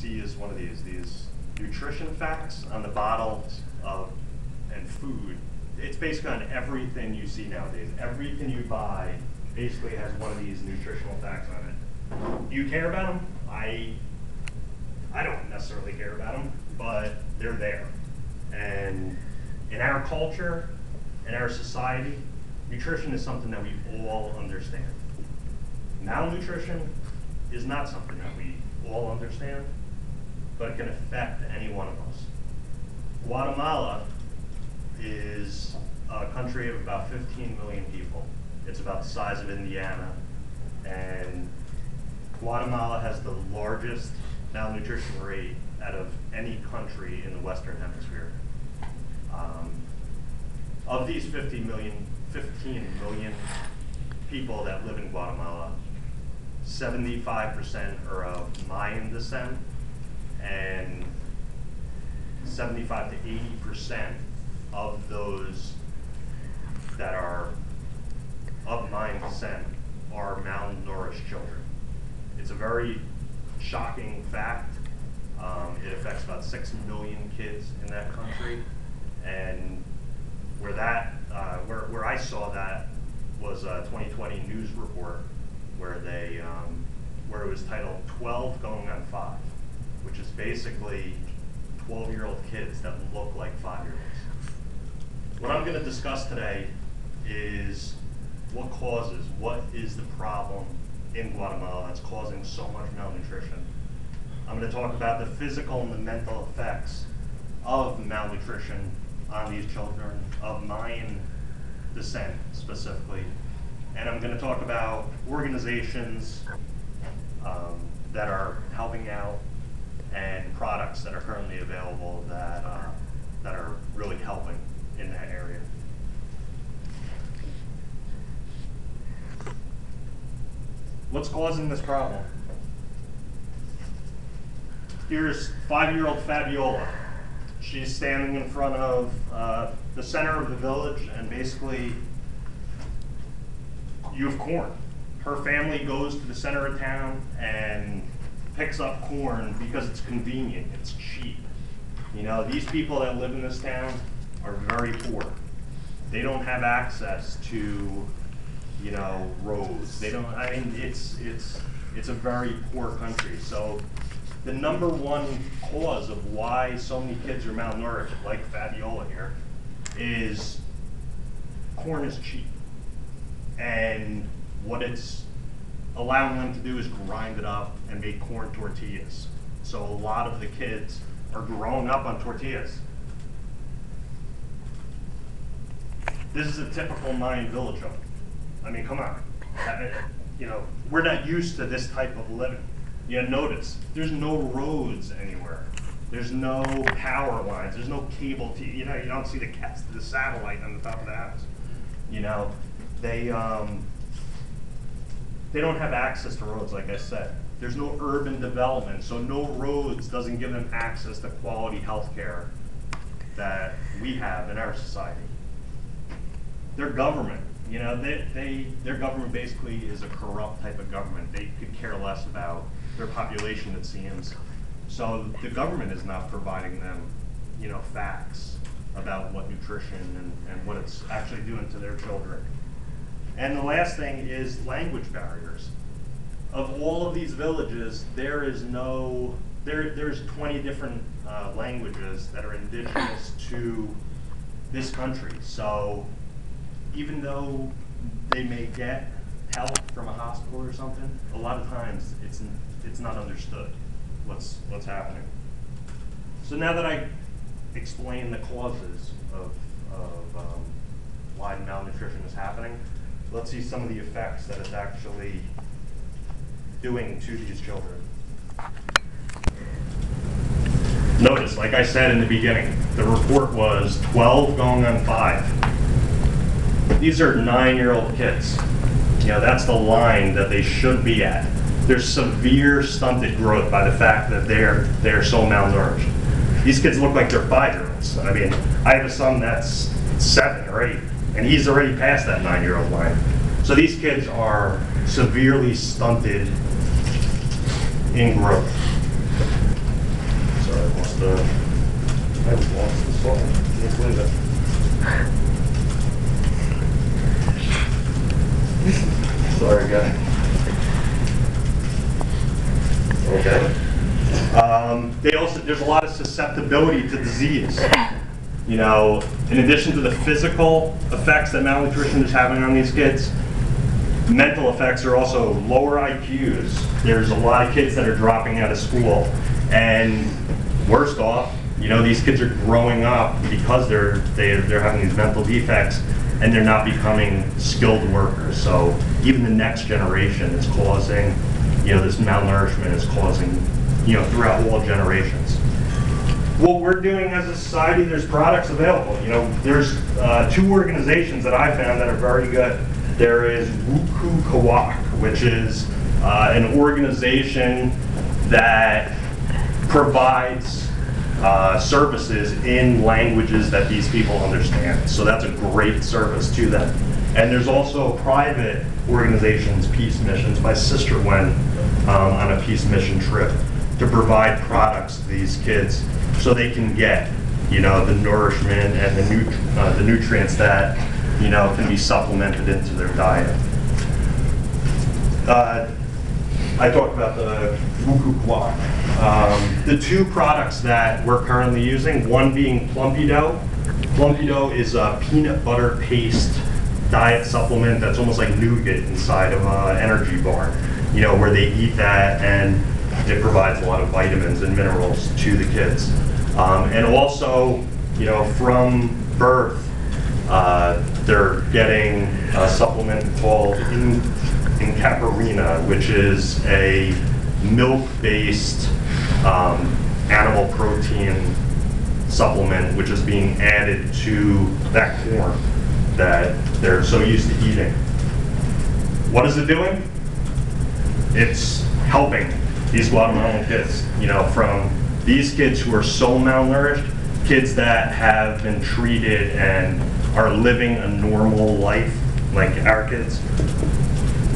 see is one of these nutrition facts on the bottles of and food. It's basically on everything you see nowadays. Everything you buy basically has one of these nutritional facts on it. Do you care about them? I don't necessarily care about them, but they're there. And in our culture, in our society, nutrition is something that we all understand. Malnutrition is not something that we all understand, but it can affect any one of us. Guatemala is a country of about 15 million people. It's about the size of Indiana, and Guatemala has the largest malnutrition rate out of any country in the Western Hemisphere. Of these 15 million people that live in Guatemala, 75% are of Mayan descent, and 75 to 80% of those that are of Mayan descent are malnourished children. It's a very shocking fact. It affects about 6 million kids in that country, and where I saw that was a 2020 news report where where it was titled 12 going on 5, which is basically 12-year-old kids that look like 5-year-olds. What I'm going to discuss today is what is the problem in Guatemala that's causing so much malnutrition. I'm going to talk about the physical and the mental effects of malnutrition on these children of Mayan descent specifically. And I'm going to talk about organizations that are helping out and products that are currently available that are really helping in that area. What's causing this problem? Here's 5-year-old Fabiola. She's standing in front of the center of the village, and basically you have corn. Her family goes to the center of town and picks up corn because it's convenient, it's cheap. You know, these people that live in this town are very poor. They don't have access to, you know, roads. They don't, I mean, it's a very poor country. So the number one cause of why so many kids are malnourished, like Fabiola here, is corn is cheap. And what it's allowing them to do is grind it up and make corn tortillas. So a lot of the kids are growing up on tortillas. This is a typical Mayan village home. I mean, come on. You know, we're not used to this type of living. You notice, there's no roads anywhere. There's no power lines. There's no cable TV. You know, you don't see the satellite on the top of the house. You know, they don't have access to roads, like I said. There's no urban development, so no roads doesn't give them access to quality health care that we have in our society. Their government, you know, their government basically is a corrupt type of government. They could care less about their population, it seems. So the government is not providing them, you know, facts about what nutrition and what it's actually doing to their children. And the last thing is language barriers. Of all of these villages, there's 20 different languages that are indigenous to this country. So even though they may get help from a hospital or something, a lot of times it's not understood what's happening. So now that I explained the causes of why malnutrition is happening, let's see some of the effects that it's actually doing to these children. Notice, like I said in the beginning, the report was 12 going on 5. These are 9-year-old kids. You know, that's the line that they should be at. There's severe stunted growth by the fact that they're so malnourished. These kids look like they're 5-year-olds. I mean, I have a son that's 7 or 8, and he's already past that 9-year-old line. So these kids are severely stunted in growth. There's a lot of susceptibility to disease. You know, in addition to the physical effects that malnutrition is having on these kids, mental effects are also lower IQs. There's a lot of kids that are dropping out of school, and worst off, you know, these kids are growing up because they're having these mental defects, and they're not becoming skilled workers. So even the next generation is causing, you know, this malnourishment is causing, you know, throughout all generations. What we're doing as a society, there's products available. You know, there's 2 organizations that I found that are very good. There is Wuku Kawak, which is an organization that provides services in languages that these people understand. So that's a great service to them. And there's also private organizations, peace missions. My sister went on a peace mission trip to provide products to these kids so they can get, you know, the nourishment and the nutrients that, you know, can be supplemented into their diet. I talked about the Wuku Kwak. The 2 products that we're currently using, one being Plumpy Dough. Plumpy Dough is a peanut butter paste diet supplement that's almost like nougat inside of an energy bar, you know, where they eat that and it provides a lot of vitamins and minerals to the kids. And also, you know, from birth, they're getting a supplement called Incaparina, which is a milk-based animal protein supplement, which is being added to that corn that they're so used to eating. What is it doing? It's helping these Guatemalan kids, you know, from these kids who are so malnourished, kids that have been treated and are living a normal life, like our kids,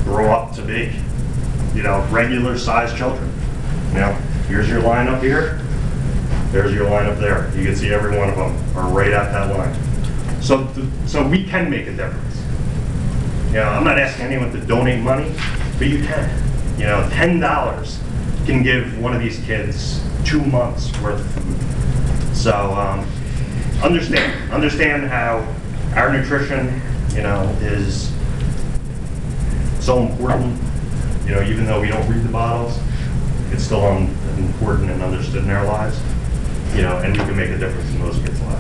grow up to be, you know, regular sized children. You know, here's your line up here, there's your line up there. You can see every one of them are right at that line. So we can make a difference. You know, I'm not asking anyone to donate money, but you can. You know, $10 can give one of these kids 2 months worth of food. So understand how our nutrition, you know, is so important. You know, even though we don't read the bottles, it's still important and understood in our lives. You know, and we can make a difference in those kids' lives.